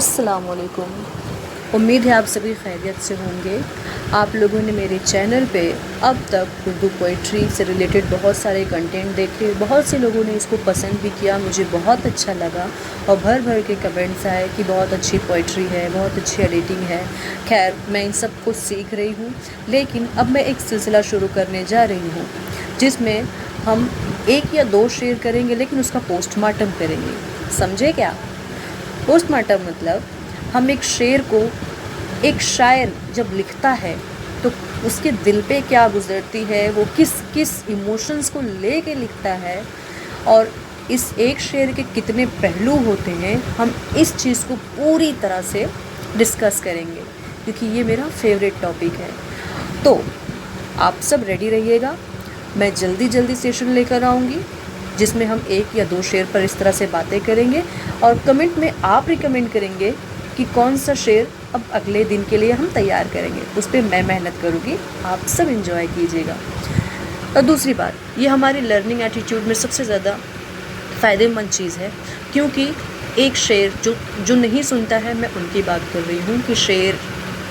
अस्सलामुअलैकुम। उम्मीद है आप सभी खैरियत से होंगे। आप लोगों ने मेरे चैनल पे अब तक उर्दू पोइट्री से रिलेटेड बहुत सारे कंटेंट देखे, बहुत से लोगों ने इसको पसंद भी किया, मुझे बहुत अच्छा लगा और भर भर के कमेंट्स आए कि बहुत अच्छी पोइट्री है, बहुत अच्छी एडिटिंग है। खैर, मैं इन सब को सीख रही हूँ, लेकिन अब मैं एक सिलसिला शुरू करने जा रही हूँ जिसमें हम एक या दो शेर करेंगे, लेकिन उसका पोस्टमार्टम करेंगे। समझे क्या? पोस्टमार्टम मतलब हम एक शेर को, एक शायर जब लिखता है तो उसके दिल पे क्या गुजरती है, वो किस किस इमोशंस को लेके लिखता है और इस एक शेर के कितने पहलू होते हैं, हम इस चीज़ को पूरी तरह से डिस्कस करेंगे क्योंकि ये मेरा फेवरेट टॉपिक है। तो आप सब रेडी रहिएगा, मैं जल्दी सेशन लेकर आऊँगी जिसमें हम एक या दो शेर पर इस तरह से बातें करेंगे और कमेंट में आप रिकमेंड करेंगे कि कौन सा शेर अब अगले दिन के लिए हम तैयार करेंगे, उस पर मैं मेहनत करूँगी, आप सब एंजॉय कीजिएगा। और दूसरी बात, ये हमारी लर्निंग एटीट्यूड में सबसे ज़्यादा फ़ायदेमंद चीज़ है क्योंकि एक शेर जो नहीं सुनता है, मैं उनकी बात कर रही हूँ कि शेर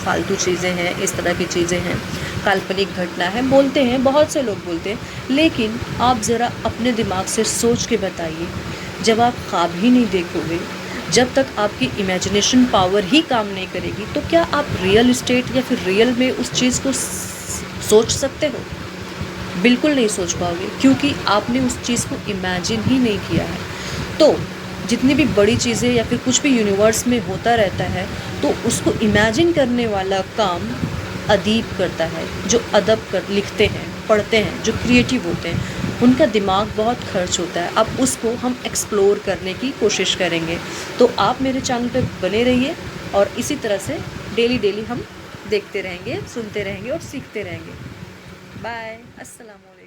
फालतू चीज़ें हैं, इस तरह की चीज़ें हैं, काल्पनिक घटना है, बोलते हैं, बहुत से लोग बोलते हैं, लेकिन आप ज़रा अपने दिमाग से सोच के बताइए, जब आप ख्वाब ही नहीं देखोगे, जब तक आपकी इमेजिनेशन पावर ही काम नहीं करेगी, तो क्या आप रियल इस्टेट या फिर रियल में उस चीज़ को सोच सकते हो? बिल्कुल नहीं सोच पाओगे क्योंकि आपने उस चीज़ को इमेजिन ही नहीं किया है। तो जितनी भी बड़ी चीज़ें या फिर कुछ भी यूनिवर्स में होता रहता है, तो उसको इमेजिन करने वाला काम अदीब करता है, जो अदब कर लिखते हैं, पढ़ते हैं, जो क्रिएटिव होते हैं, उनका दिमाग बहुत खर्च होता है। अब उसको हम एक्सप्लोर करने की कोशिश करेंगे। तो आप मेरे चैनल पे बने रहिए और इसी तरह से डेली हम देखते रहेंगे, सुनते रहेंगे और सीखते रहेंगे। बाय, अस्सलाम वालेकुम।